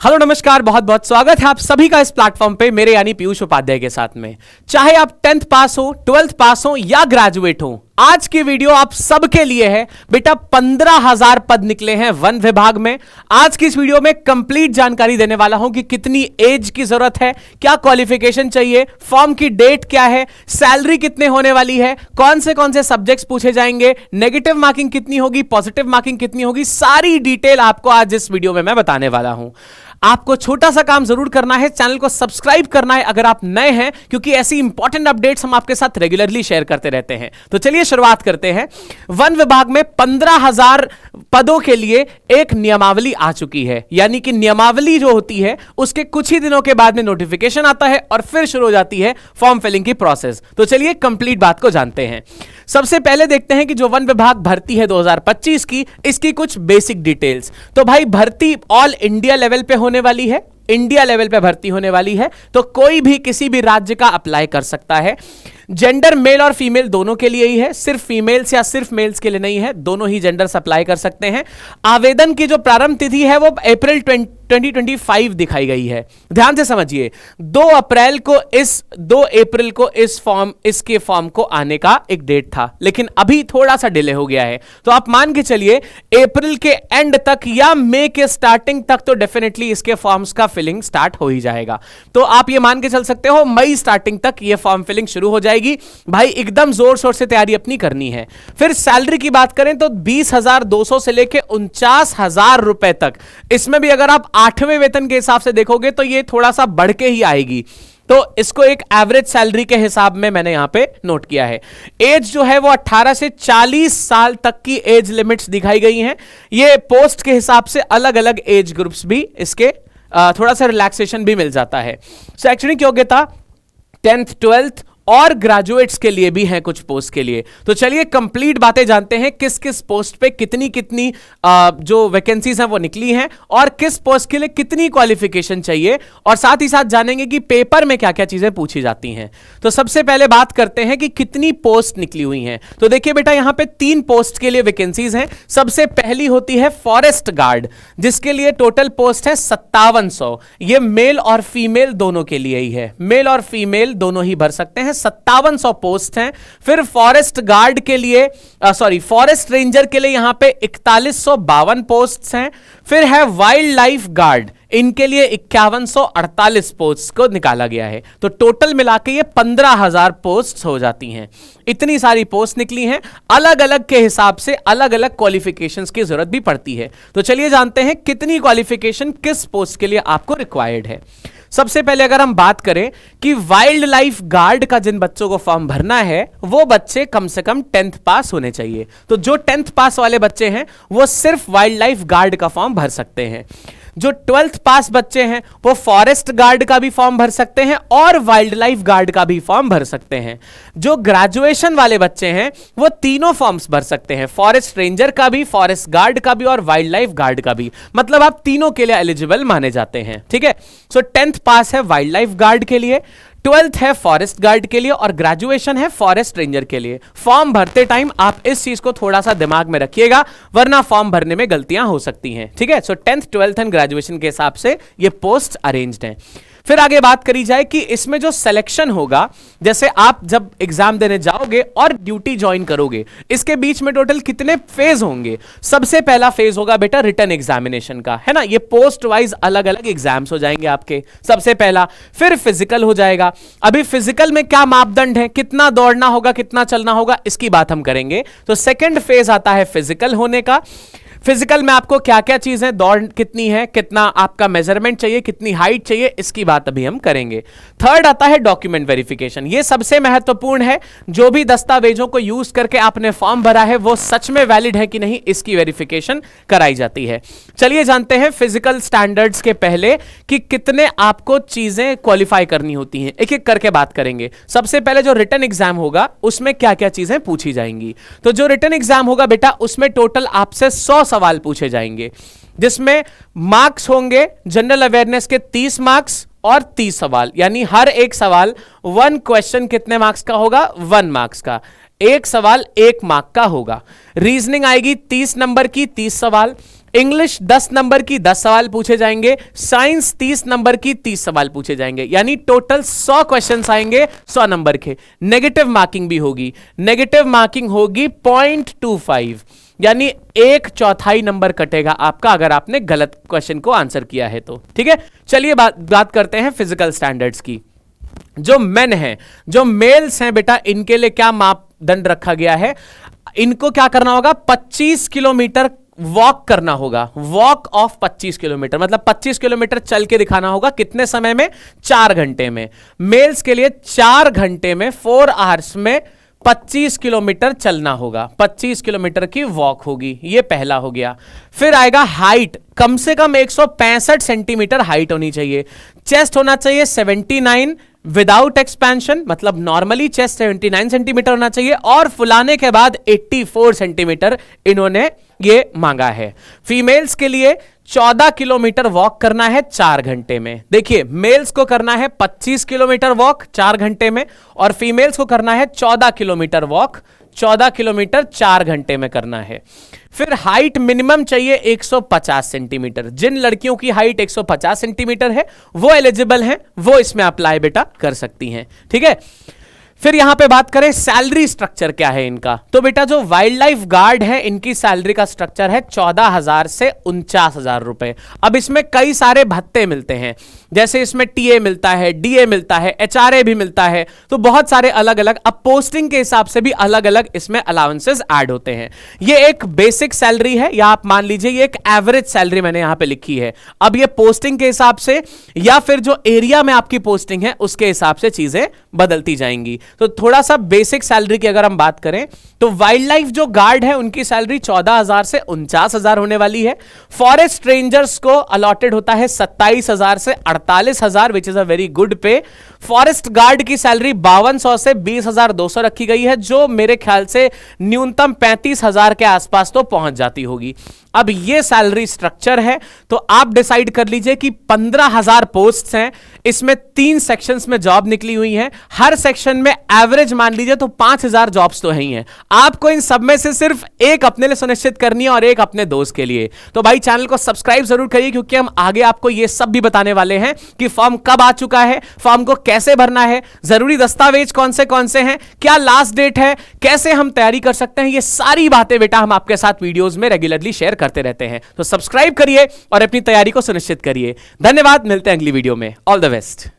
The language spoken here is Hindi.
हेलो नमस्कार, बहुत बहुत स्वागत है आप सभी का इस प्लेटफॉर्म पे मेरे यानी पीयूष उपाध्याय के साथ में। चाहे आप 10th पास हो, 12th पास हो या ग्रेजुएट हो, आज की वीडियो आप सबके लिए है। बेटा 15,000 पद निकले हैं वन विभाग में। आज की इस वीडियो में कंप्लीट जानकारी देने वाला हूं कि कितनी एज की जरूरत है, क्या क्वालिफिकेशन चाहिए, फॉर्म की डेट क्या है, सैलरी कितने होने वाली है, कौन से सब्जेक्ट्स पूछे जाएंगे, नेगेटिव मार्किंग कितनी होगी, पॉजिटिव मार्किंग कितनी होगी, सारी डिटेल आपको आज इस वीडियो में मैं बताने वाला हूं। आपको छोटा सा काम जरूर करना है, चैनल को सब्सक्राइब करना है अगर आप नए हैं, क्योंकि ऐसी इंपॉर्टेंट अपडेट्स हम आपके साथ रेगुलरली शेयर करते रहते हैं। तो चलिए शुरुआत करते हैं। वन विभाग में 15,000 पदों के लिए एक नियमावली आ चुकी है, यानी कि नियमावली जो होती है उसके कुछ ही दिनों के बाद में नोटिफिकेशन आता है और फिर शुरू हो जाती है फॉर्म फिलिंग की प्रोसेस। तो चलिए कंप्लीट बात को जानते हैं। सबसे पहले देखते हैं कि जो वन विभाग भर्ती है 2025 की, इसकी कुछ बेसिक डिटेल्स। तो भाई भर्ती ऑल इंडिया लेवल पे होने वाली है, इंडिया लेवल पे भर्ती होने वाली है, तो कोई भी किसी भी राज्य का अप्लाई कर सकता है। जेंडर मेल और फीमेल दोनों के लिए ही है, सिर्फ फीमेल्स या सिर्फ मेल्स के लिए नहीं है, दोनों ही जेंडर्स अप्लाई कर सकते हैं। आवेदन की जो प्रारंभ तिथि है वो अप्रैल 2025 दिखाई गई है। ध्यान से समझिए, 2 अप्रैल को इसके फॉर्म को आने का एक डेट था, लेकिन अभी थोड़ा सा डिले हो गया है। तो आप मान के चलिए अप्रैल के एंड तक या मई के स्टार्टिंग तक तो डेफिनेटली इसके फॉर्म्स का फिलिंग स्टार्ट हो ही जाएगा। तो आप ये मान के चल सकते हो मई स्टार्टिंग तक ये फॉर्म फिलिंग शुरू हो जाएगी। भाई एकदम जोर शोर से तैयारी अपनी करनी है। फिर सैलरी की बात करें तो 20,200 से लेके 49,000 रुपए तक, इसमें भी अगर आप 8वें वेतन के हिसाब से देखोगे तो ये थोड़ा सा बढ़ के ही आएगी। तो इसको एक एवरेज सैलरी के हिसाब में मैंने यहां पे नोट किया है। एज जो है वो 18 से 40 साल तक की एज लिमिट्स दिखाई गई हैं। ये पोस्ट के हिसाब से अलग अलग एज ग्रुप्स भी इसके थोड़ा सा रिलैक्सेशन भी मिल जाता है। शैक्षणिक योग्यता 10th 12th और ग्रेजुएट्स के लिए भी हैं कुछ पोस्ट के लिए। तो चलिए कंप्लीट बातें जानते हैं, किस किस पोस्ट पे कितनी कितनी जो वैकेंसीज हैं वो निकली हैं और किस पोस्ट के लिए कितनी क्वालिफिकेशन चाहिए, और साथ ही साथ जानेंगे कि पेपर में क्या क्या चीजें पूछी जाती हैं। तो सबसे पहले बात करते हैं कि कितनी पोस्ट निकली हुई हैं। तो देखिए बेटा, यहां पे 3 पोस्ट के लिए वैकेंसीज हैं। सबसे पहली होती है फॉरेस्ट गार्ड, जिसके लिए टोटल पोस्ट है 5700। ये मेल और फीमेल दोनों के लिए ही है, मेल और फीमेल दोनों ही भर सकते हैं। 5700 पोस्ट हैं। फिर फॉरेस्ट गार्ड के लिए फॉरेस्ट रेंजर के लिए यहां पे 4152 पोस्ट्स हैं। फिर है वाइल्ड लाइफ गार्ड, इनके लिए 5148 पोस्ट को निकाला गया है। तो टोटल मिला के ये 15,000 पोस्ट हो जाती हैं। इतनी सारी पोस्ट निकली हैं, अलग अलग के हिसाब से अलग अलग क्वालिफिकेशंस की जरूरत भी पड़ती है। तो चलिए जानते हैं कितनी क्वालिफिकेशन किस पोस्ट के लिए आपको रिक्वायर्ड है। सबसे पहले अगर हम बात करें कि वाइल्ड लाइफ गार्ड का जिन बच्चों को फॉर्म भरना है, वो बच्चे कम से कम 10th पास होने चाहिए। तो जो 10th पास वाले बच्चे हैं वो सिर्फ वाइल्ड लाइफ गार्ड का फॉर्म भर सकते हैं। जो 12th पास बच्चे हैं वो फॉरेस्ट गार्ड का भी फॉर्म भर सकते हैं और वाइल्ड लाइफ गार्ड का भी फॉर्म भर सकते हैं। जो ग्रेजुएशन वाले बच्चे हैं वो तीनों फॉर्म्स भर सकते हैं, फॉरेस्ट रेंजर का भी, फॉरेस्ट गार्ड का भी और वाइल्ड लाइफ गार्ड का भी। मतलब आप तीनों के लिए एलिजिबल माने जाते हैं। ठीक है, सो 10th पास है वाइल्ड लाइफ गार्ड के लिए, 12th है फॉरेस्ट गार्ड के लिए और ग्रेजुएशन है फॉरेस्ट रेंजर के लिए। फॉर्म भरते टाइम आप इस चीज को थोड़ा सा दिमाग में रखिएगा, वरना फॉर्म भरने में गलतियां हो सकती हैं। ठीक है, सो 10th 12th एंड ग्रेजुएशन के हिसाब से ये पोस्ट अरेंज्ड हैं। फिर आगे बात करी जाए कि इसमें जो सिलेक्शन होगा, जैसे आप जब एग्जाम देने जाओगे और ड्यूटी ज्वाइन करोगे, इसके बीच में टोटल कितने फेज होंगे। सबसे पहला फेज होगा बेटा रिटन एग्जामिनेशन का, है ना। ये पोस्ट वाइज अलग अलग एग्जाम्स हो जाएंगे आपके, सबसे पहला। फिर फिजिकल हो जाएगा। अभी फिजिकल में क्या मापदंड है, कितना दौड़ना होगा, कितना चलना होगा, इसकी बात हम करेंगे। तो सेकेंड फेज आता है फिजिकल होने का। फिजिकल में आपको क्या क्या चीजें, दौड़ कितनी है, कितना आपका मेजरमेंट चाहिए, कितनी हाइट चाहिए, इसकी बात अभी हम करेंगे। थर्ड आता है डॉक्यूमेंट वेरिफिकेशन। ये सबसे महत्वपूर्ण है। जो भी दस्तावेजों को यूज करके आपने फॉर्म भरा है वो सच में वैलिड है कि नहीं, इसकी वेरिफिकेशन कराई जाती है। चलिए जानते हैं फिजिकल स्टैंडर्ड्स के पहले कि कितने आपको चीजें क्वालिफाई करनी होती हैं, एक एक करके बात करेंगे। सबसे पहले जो रिटन एग्जाम होगा उसमें क्या क्या चीजें पूछी जाएंगी। तो जो रिटन एग्जाम होगा बेटा, उसमें टोटल आपसे 100 सवाल पूछे जाएंगे, जिसमें मार्क्स होंगे जनरल अवेयरनेस के 30 मार्क्स और 30 सवाल, यानी हर एक सवाल 1 क्वेश्चन कितने मार्क्स का होगा, 1 मार्क्स का। एक सवाल 1 मार्क का होगा। रीजनिंग आएगी 30 नंबर की, 30 सवाल। इंग्लिश 10 नंबर की 10 सवाल पूछे जाएंगे, साइंस 30 नंबर की 30 सवाल पूछे जाएंगे, यानी टोटल 100 क्वेश्चंस आएंगे 100 नंबर के। नेगेटिव मार्किंग भी होगी, नेगेटिव मार्किंग होगी 0.25, यानी 1/4 नंबर कटेगा आपका अगर आपने गलत क्वेश्चन को आंसर किया है तो। ठीक है, चलिए बात करते हैं फिजिकल स्टैंडर्ड्स की। जो मेन है, जो मेल्स हैं बेटा, इनके लिए क्या मापदंड रखा गया है? इनको क्या करना होगा? 25 किलोमीटर वॉक करना होगा। वॉक ऑफ 25 किलोमीटर मतलब 25 किलोमीटर चल के दिखाना होगा। कितने समय में? 4 घंटे में। मेल्स के लिए 4 घंटे में 4 आवर्स में 25 किलोमीटर चलना होगा, 25 किलोमीटर की वॉक होगी। ये पहला हो गया। फिर आएगा हाइट, कम से कम 165 सेंटीमीटर हाइट होनी चाहिए। चेस्ट होना चाहिए 79 विदाउट एक्सपेंशन, मतलब नॉर्मली चेस्ट 79 सेंटीमीटर होना चाहिए, और फुलाने के बाद 84 सेंटीमीटर इन्होंने ये मांगा है। फीमेल्स के लिए 14 किलोमीटर वॉक करना है 4 घंटे में। देखिए, मेल्स को करना है 25 किलोमीटर वॉक 4 घंटे में, और फीमेल्स को करना है 14 किलोमीटर वॉक 14 किलोमीटर 4 घंटे में करना है। फिर हाइट मिनिमम चाहिए 150 सेंटीमीटर। जिन लड़कियों की हाइट 150 सेंटीमीटर है वो एलिजिबल हैं, वो इसमें अप्लाई बेटा कर सकती हैं। ठीक है, फिर यहां पे बात करें सैलरी स्ट्रक्चर क्या है इनका, तो बेटा जो वाइल्ड लाइफ गार्ड है इनकी सैलरी का स्ट्रक्चर है 14,000 से 49,000 रुपए। अब इसमें कई सारे भत्ते मिलते हैं, जैसे इसमें टीए मिलता है, डीए मिलता है, एचआरए भी मिलता है, तो बहुत सारे अलग अलग, अब पोस्टिंग के हिसाब से भी अलग अलग इसमें अलाउंसेस ऐड होते हैं। ये एक बेसिक सैलरी है, या आप मान लीजिए ये एक एवरेज सैलरी मैंने यहां पे लिखी है। अब ये पोस्टिंग के हिसाब से या फिर जो एरिया में आपकी पोस्टिंग है उसके हिसाब से चीजें बदलती जाएंगी। तो थोड़ा सा बेसिक सैलरी की अगर हम बात करें तो वाइल्ड लाइफ जो गार्ड है उनकी सैलरी 14,000 से 49,000 होने वाली है। फॉरेस्ट रेंजर्स को अलॉटेड होता है 27,000 से 48,000, which is a very good पे। फॉरेस्ट गार्ड की सैलरी 5200 से 20,200 रखी गई है, जो मेरे ख्याल से न्यूनतम 35,000 के आसपास तो पहुंच जाती होगी। अब ये सैलरी स्ट्रक्चर है, तो आप डिसाइड कर लीजिए कि 15,000 पोस्ट्स हैं, इसमें 3 सेक्शंस में जॉब निकली हुई हैं, हर सेक्शन में एवरेज मान लीजिए तो 5,000 जॉब्स तो हैं ही हैं। आपको इन सब में से सिर्फ एक अपने लिए सुनिश्चित करनी है और एक अपने दोस्त के लिए। तो भाई चैनल को सब्सक्राइब जरूर करिए, क्योंकि हम आगे आपको ये सब भी बताने वाले हैं कि फॉर्म कब आ चुका है, फॉर्म को कैसे भरना है, जरूरी दस्तावेज कौन से हैं, क्या लास्ट डेट है, कैसे हम तैयारी कर सकते हैं। ये सारी बातें बेटा हम आपके साथ वीडियोस में रेगुलरली शेयर करते रहते हैं। तो सब्सक्राइब करिए और अपनी तैयारी को सुनिश्चित करिए। धन्यवाद, मिलते हैं अगली वीडियो में। All the best.